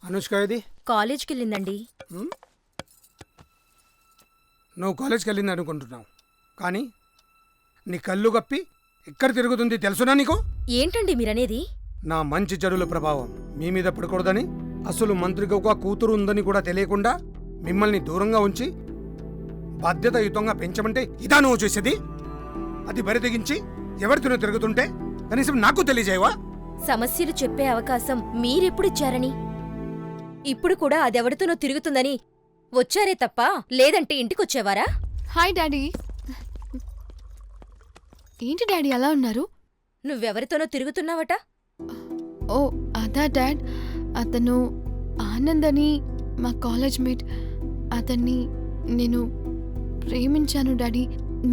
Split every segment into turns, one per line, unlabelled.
అనుష్క ఏది?
కాలేజ్కి వెళ్ళిందండి.
నువ్వు కాలేజ్కి వెళ్ళింది అనుకుంటున్నావు, కానీ నీ కళ్ళు కప్పి ఎక్కడ తిరుగుతుంది తెలుసునా నీకు?
ఏంటండి మీరనేది?
నా మంచి చెడుల ప్రభావం మీ మీద పడకూడదని, అసలు మంత్రికి ఒక కూతురు ఉందని కూడా తెలియకుండా మిమ్మల్ని దూరంగా ఉంచి బాధ్యతాయుతంగా పెంచమంటే ఇదా నువ్వు చేసేది? అది బరితెగించి ఎవరితోనో తిరుగుతుంటే కనీసం నాకు తెలియజేయవా?
సమస్యలు చెప్పే అవకాశం మీరెప్పుడిచ్చారని? ఇప్పుడు కూడా అదెవడితోనో తిరుగుతుందని వచ్చారే తప్ప లేదంటే ఇంటికొచ్చేవారా?
Hi daddy. ఏంటి డాడీ అలా ఉన్నారు?
నువ్వెవరితోనో తిరుగుతున్నావట?
ఓ అదా డాడ్, అతను ఆనంద్ అని మా కాలేజ్ మేట్. అతన్ని నేను ప్రేమించాను డాడీ.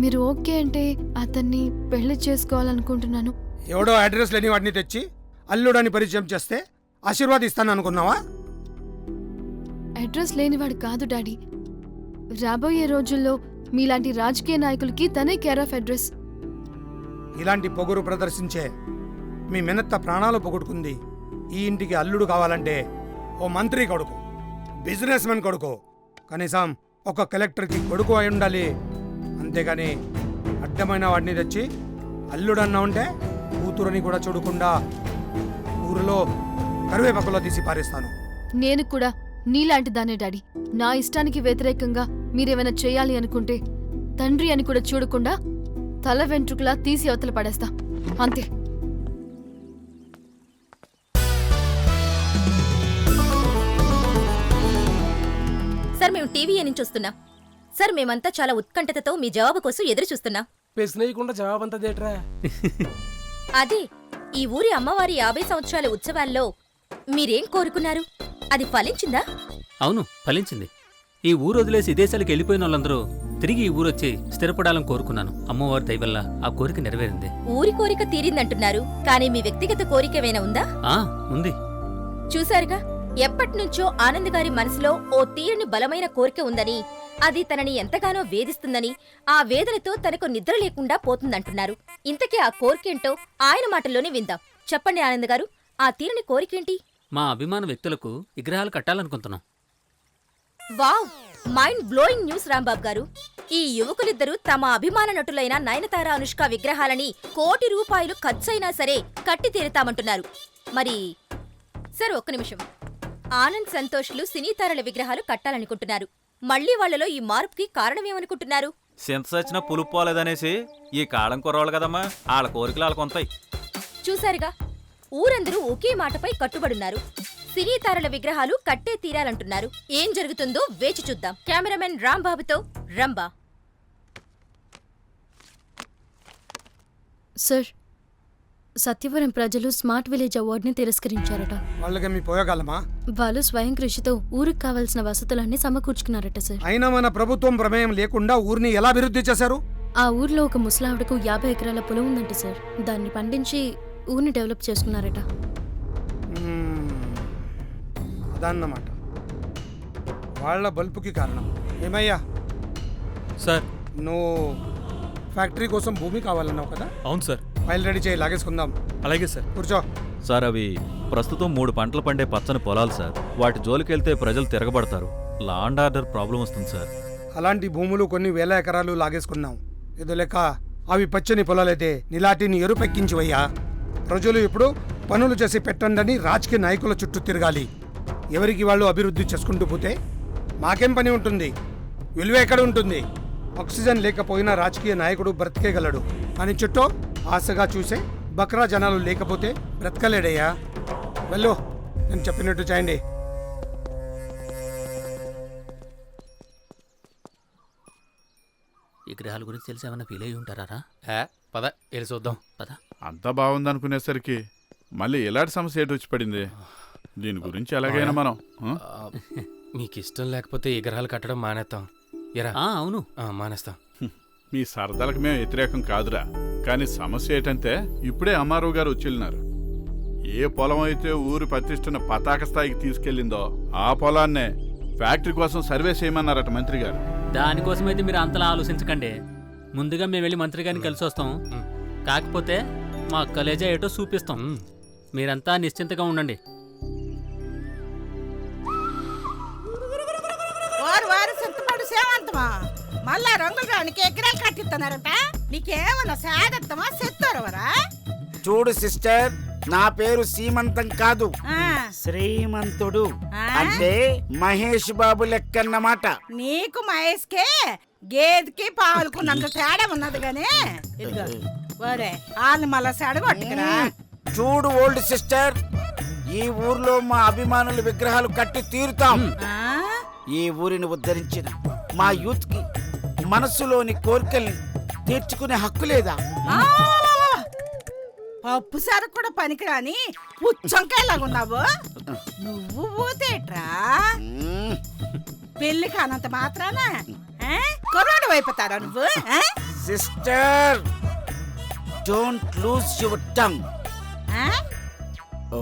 మీరు ఓకే అంటే అతన్ని పెళ్లి చేసుకోవాలనుకుంటున్నాను.
ఎవడో అడ్రస్ లేని వాటిని తెచ్చి అల్లుడని పరిచయం చేస్తే ఆశీర్వాదిస్తాను అనుకున్నావా?
అడ్రస్ లేనివాడు కాదు డాడీ. రాబోయే రోజుల్లో మీలాంటి రాజకీయ నాయకులకి తనే కేర్ ఆఫ్ అడ్రస్.
ఇలాంటి పొగరు ప్రదర్శించే మీ మెనత్త ప్రాణాలు పొగొట్టుకుంది. ఈ ఇంటికి అల్లుడు కావాలంటే ఓ మంత్రి కొడుకు, బిజినెస్ మెన్ కొడుకు, కనీసం ఒక కలెక్టర్కి కొడుకు అయి ఉండాలి. అంతేగాని అడ్డమైన వాడిని తెచ్చి అల్లుడన్నా ఉంటే కూతురని కూడా చూడకుండా ఊరిలో కరివేపకులో తీసి పారేస్తాను.
నేను కూడా నీలాంటి దానే డాడీ. నా ఇష్టానికి వ్యతిరేకంగా మీరేమైనా చేయాలి అనుకుంటే తండ్రి అని కూడా చూడకుండా తల వెంట్రుకలా తీసి అవతల పడేస్తా, అంతే.
సార్, మేము టీవీ నుంచి వస్తున్నాం. సార్, మేమంతా చాలా ఉత్కంఠతతో మీ జవాబు కోసం ఎదురు చూస్తున్నాం.
ప్రశ్నయకుండా జవాబంతా దేట్రా?
అదే, ఈ ఊరి అమ్మవారి 50 సంవత్సరాల ఉత్సవాల్లో మీరేం కోరుకున్నారు? అది ఫలించిందా?
అవును, ఫలించింది. ఈ ఊరు వదిలేసి విదేశాలకు వెళ్ళిపోయిన వాళ్ళందరూ తిరిగి ఈ ఊరొచ్చి స్థిరపడాలని కోరుకున్నాను. అమ్మవారి దయ వల్ల ఆ కోరిక నెరవేరింది.
ఊరి కోరిక తీరిందంటున్నారు, కానీ మీ వ్యక్తిగత కోరిక ఏమైనా ఉందా?
ఉంది.
చూశారుగా, ఎప్పటినుంచో ఆనంద్ గారి మనసులో ఓ తీరని బలమైన కోరిక ఉందని, అది తనని ఎంతగానో వేధిస్తుందని, ఆ వేదనతో తనకు నిద్ర లేకుండా పోతుందంటున్నారు. ఇంతకీ ఆ కోరికేంటో ఆయన మాటల్లోనే విందాం. చెప్పండి ఆనంద్ గారు, ఆ తీరని కోరికేంటి?
మా అభిమాన వ్యక్తులకు విగ్రహాలు కట్టాలనుకుంటున్నాం.
Wow, mind blowing news Rambabu గారు. ఈ యువకులిద్దరూ తమ అభిమాన నటులైన నయనతార, అనుష్క విగ్రహాలని ₹1,00,00,000 ఖర్చైనా సరే కట్టి తీరుతామంటున్నారు. మరి సార్, ఒక్క నిమిషం. ఆనంద్, సంతోష్లు సినీతారల విగ్రహాలు కట్టాలనుకుంటున్నారు. మళ్లీ వాళ్లలో ఈ మార్పుకి కారణమేమనుకుంటున్నారు?
సింత సచ్చిన పులుపు పోలేదనేసి ఈ కాలం కుర్రవాళ్ళు కదమ్మా, వాళ్ళ కోరికలు వాళ్ళకొంతాయి.
చూశారుగా, ఊరందరూ ఒకే మాటపై కట్టుబడున్నారు. సినీతారల విగ్రహాలు కట్టే తీరాలంటున్నారు. ఏం జరుగుతుందో వేచి చూద్దాం. కెమెరామెన్ రాంబాబుతో రంభా.
సార్, సత్యవరం ప్రజలు స్మార్ట్ విలేజ్ అవార్డుని తిరస్కరించారట.
వాళ్ళకేమి పోయగలమా?
వాళ్ళు స్వయం కృషితో ఊరికి కావాల్సిన వసతులన్నీ సమకూర్చుకున్నారట సార్.
అయినా మన ప్రభుత్వం ప్రమేయం లేకుండా ఊరిని ఎలా అభివృద్ధి చేశారు?
ఆ ఊర్లో ఒక ముసలావిడకు 50 ఎకరాల పొలం ఉందంట సార్. దాన్ని పండించి ఊరిని డెవలప్ చేసుకున్నారట.
అదన్నమాట వాళ్ళ బల్పుకి కారణం. ఏమయ్యా
సార్,
నువ్వు ఫ్యాక్టరీ కోసం భూమి కావాలన్నావు కదా?
అవును సార్.
ఫైల్ రెడీ చేయి, లాగేసుకుందాం.
అలాగే సార్.
కూర్చో.
సార్, అవి ప్రస్తుతం 3 పంటలు పండే పచ్చని పొలాలు సార్. వాటి జోలికెళ్తే ప్రజలు తిరగబడతారు. లా అండ్ ఆర్డర్ ప్రాబ్లం వస్తుంది సార్.
అలాంటి భూములు కొన్ని వేల ఎకరాలు లాగేసుకున్నాం. ఇది లెక్క అవి పచ్చని పొలాలైతే నీలాటిని ఎరుపెక్కించివయ్యా. ప్రజలు ఇప్పుడు పనులు చేసి పెట్టండని రాజకీయ నాయకుల చుట్టూ తిరగాలి. ఎవరికి వాళ్ళు అభివృద్ధి చేసుకుంటూ పోతే మాకేం పని ఉంటుంది? విలువ ఎక్కడ ఉంటుంది? ఆక్సిజన్ లేకపోయినా రాజకీయ నాయకుడు బ్రతికేగలడు, అని చుట్టూ ఆశగా చూసే బక్రా జనాలు లేకపోతే బ్రతకలేడయ్యా. వెళ్ళు, నేను చెప్పినట్టు చేయండి.
విగ్రహాల గురించి తెలిసి ఏమైనా ఫీల్ అయ్యి ఉంటారా?
పద వెళ్ళి చూద్దాం.
పద.
అంతా బాగుందనుకునేసరికి మళ్ళీ ఎలాంటి సమస్య ఏటి వచ్చి పడింది? దీని గురించి ఎలాగైనా మనం
మీకు ఇష్టం లేకపోతే విగ్రహాలు కట్టడం మానేస్తాం. ఎరా?
అవును,
మానేస్తాం.
మీ సరదాలకు మేము వ్యతిరేకం కాదురా, కానీ సమస్య ఏంటంటే ఇప్పుడే అమ్మారావు గారు వచ్చి ఏ పొలం అయితే ఊరి ప్రతిష్టను పతాక స్థాయికి తీసుకెళ్లిందో ఆ పొలాన్నే ఫ్యాక్టరీ కోసం సర్వే చేయమన్నారట మంత్రి గారు.
దానికోసమైతే మీరు అంతలా ఆలోచించకండి. ముందుగా మేము వెళ్ళి మంత్రి గారిని కలిసి వస్తాం. కాకపోతే మా కలేజా ఏటో చూపిస్తాం. మీరంతా నిశ్చింతగా ఉండండి.
సేవంతమా మళ్ళా రంగులు రానికి ఎకరాలు కట్టిస్తున్నారట. నీకేమన్నా సేదత్తమా సెత్తోరవరా?
చూడు సిస్టర్, నా పేరు సీమంతం కాదు,
ఆ,
శ్రీమంతుడు.
ఆ?
అంటే మహేష్ బాబు లెక్కన్నమాట.
నీకు మహేష్కే గేదెకి పావులుకున్నంత తేడా ఉన్నది గానీ ఇదిగో ఒరే వాళ్ళని మళ్ళా సెడగొట్టుకురా.
చూడు ఓల్డ్ సిస్టర్, ఈ ఊర్లో మా అభిమానుల విగ్రహాలు కట్టి తీరుతాం.
ఆ?
ఈ ఊరిని ఉద్ధరించిన మా యూత్ కి మనస్సులోని కోరికల్ని తీర్చుకునే హక్కు లేదా?
ఆ! పప్పు సరుకు కూడా పనికిరాని పుచ్చంకాయలాగున్నావు. నువ్వు ఊతేట్రా
మ్మ్.
పెళ్లి కానంత మాత్రాన కొరవాడు అయిపోతాడా నువ్వు? ఆ?
Sister, don't lose your tongue.
ఆ?
ఓ,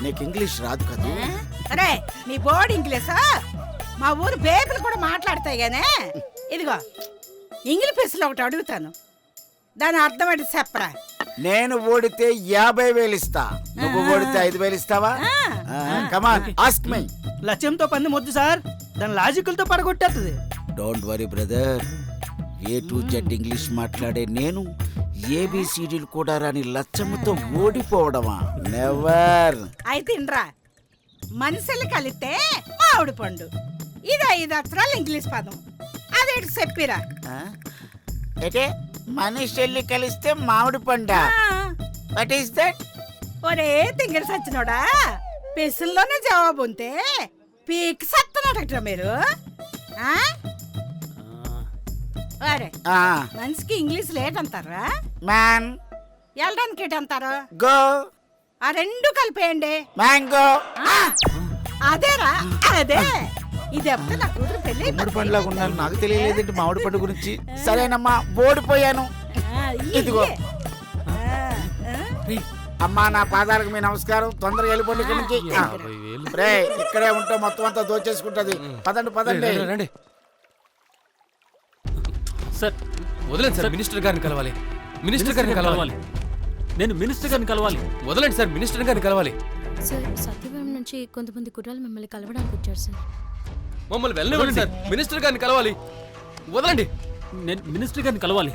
నీకు ఇంగ్లీష్ రాదు కదా?
అరే నీ బోర్డు ఇంగ్లీషా? మా ఊరు బేబీలు కూడా మాట్లాడతాయి గానే. ఇదిగో ఇంగ్లీష్ పిస్సులు ఒకటి అడుగుతాను, దాని అర్థం ఏంటి చెప్పరా?
నేను ఓడితే 50,000 ఇస్తా, నువ్వు ఓడితే 5,000 ఇస్తావా? Come on ask me.
లక్ష్యంతో పని మొద్దు సార్, దాని లాజికల్తో పడగొట్టేస్తుంది.
Don't worry brother, A to Z English మాట్లాడే నేను ఏబిసిడీలు కూడా రాని లచ్చమ్మతో ఓడిపోవడమా? నెవర్.
అయితే ఇండ్రా, మనుషులు కలిస్తే మామిడి పండు, ఇది 5 అక్షరాలు ఇంగ్లీష్ పదం, అదేంటి చెప్పిరా?
అంటే మనిషి కలిస్తే మామిడి పండ. What is that?
ఒరే తింగడి సచ్చినోడా, పెసుల్లోనే జవాబు ఉంటే పీక్ సత్తనట మీరు. ఆ? ఒరే మనిషికి ఇంగ్లీష్ లేట్ అంటారా?
మ్యాన్
వెళ్ళడానికి ఏంటి అంటారు?
గో.
ఆ రెండు కలిపేయండి.
మ్యాంగో.
అదేరా అదే. ఇది అప్పుడు నా కూతురు పెళ్లి
మామిడి పండులాగా ఉన్నాను, నాకు తెలియలేదండి మామిడి పండు గురించి. సరేనమ్మా, ఓడిపోయాను. ఇదిగో అమ్మా, నా పాదాలకు మీ నమస్కారం. తొందరగా వెళ్ళిపోండి ఇక్కడి నుంచి. రే, ఇక్కడే ఉంటే మొత్తం అంతా దోచేసుకుంటది. పదండి పదండి.
రండి.
సార్
వదలండి సార్, మినిస్టర్ గారిని కలవాలి. మినిస్టర్ గారిని కలవాలి.
నేను మినిస్టర్ గారిని కలవాలి.
వదలండి సార్, మినిస్టర్ గారిని కలవాలి.
సార్ సత్యవరం నుంచి కొంతమంది కుర్రాలు మిమ్మల్ని కలవడానికి వచ్చారు సార్.
మమ్మల్ని వెళ్ళనివ్వండి సార్, మినిస్టర్ గారిని కలవాలి. వదలండి.
నేను మినిస్టర్ గారిని కలవాలి.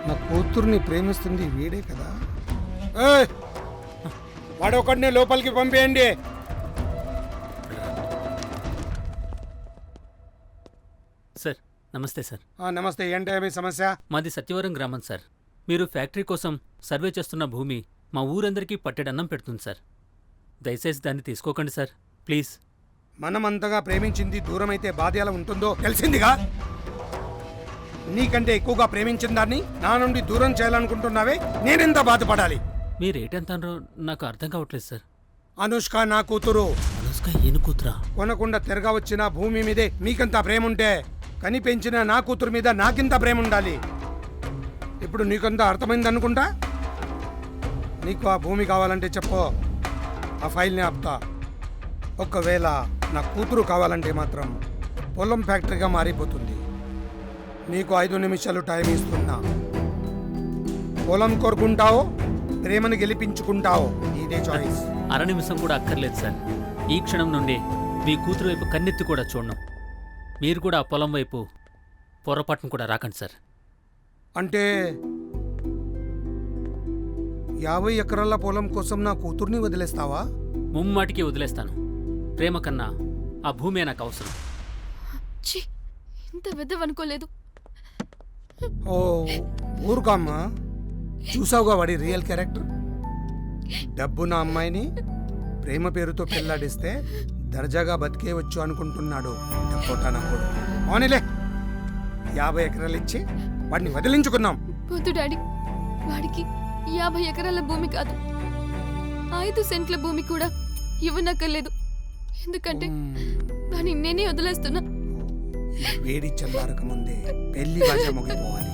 నా కూతుర్ని ప్రేమిస్తుంది వీడే కదా. ఏయ్, వాడొకడిని లోపలికి పంపేయండి.
సార్ నమస్తే సార్.
నమస్తే, ఏంటి మీ సమస్య?
మాది సత్యవరం గ్రామం సార్. మీరు ఫ్యాక్టరీ కోసం సర్వే చేస్తున్న భూమి మా ఊరందరికీ పట్టెడన్నం పెడుతుంది సార్. దయచేసి దాన్ని తీసుకోకండి సార్, ప్లీజ్.
మనమంతగా ప్రేమించింది దూరమైతే బాధ ఎలా ఉంటుందో తెలిసిందిగా. నీకంటే ఎక్కువగా ప్రేమించిన దాన్ని నా నుండి దూరం చేయాలనుకుంటున్నావే, నేనెంత బాధపడాలి?
మీరేటంటారో నాకు అర్థం కావట్లేదు సార్.
అనుష్క నా కూతురు.
అనుష్క ఏను కూతురా?
కొనకుండా తిరగా వచ్చిన భూమి మీదే మీకంత ప్రేమ ఉంటే, కని పెంచిన నా కూతురు మీద నాకింత ప్రేమ ఉండాలి. ఇప్పుడు నీకంతా అర్థమైంది అనుకుంటా. నీకు ఆ భూమి కావాలంటే చెప్పు, ఆ ఫైల్ని ఆపుతా. ఒకవేళ నా కూతురు కావాలంటే మాత్రం పొలం ఫ్యాక్టరీగా మారిపోతుంది. నీకు 5 నిమిషాలు టైం ఇస్తున్నా. పొలం కోరుకుంటావో ప్రేమను గెలిపించుకుంటావో ఇదే చాయిస్.
అర నిమిషం కూడా అక్కర్లేదు సార్. ఈ క్షణం నుండి మీ కూతురు వైపు కన్నెత్తి కూడా చూడను. మీరు కూడా ఆ పొలం వైపు పొరపాటును కూడా రాకండి సార్.
అంటే 50 ఎకరాల పొలం కోసం నా కూతుర్ని వదిలేస్తావా?
ముమ్మాటికి వదిలేస్తాను. ప్రేమ కన్నా ఆ భూమే నాకు అవసరం.
ఛీ, ఇంత వెదవనుకోలేదు.
ఓ ఊరుకమ్మా, చూసావుగా వాడి రియల్ క్యారెక్టర్. డబ్బున్న అమ్మాయిని ప్రేమ పేరుతో పెళ్లాడిస్తే దర్జాగా బతికేయవచ్చు అనుకుంటున్నాడు డబ్బోటానప్పుడు. అవునిలే, 50 ఎకరాలు ఇచ్చి వాడిని వదిలించుకున్నాం.
వద్దు డాడీ, వాడికి 50 ఎకరాల భూమి కాదు, 5 సెంట్ల భూమి కూడా ఇవ్వనక్కర్లేదు. ఎందుకంటే దాన్ని నేనే వదిలేస్తున్నా.
వేడి చల్లారక ముందే పెళ్లి భాష ముగిపోవాలి.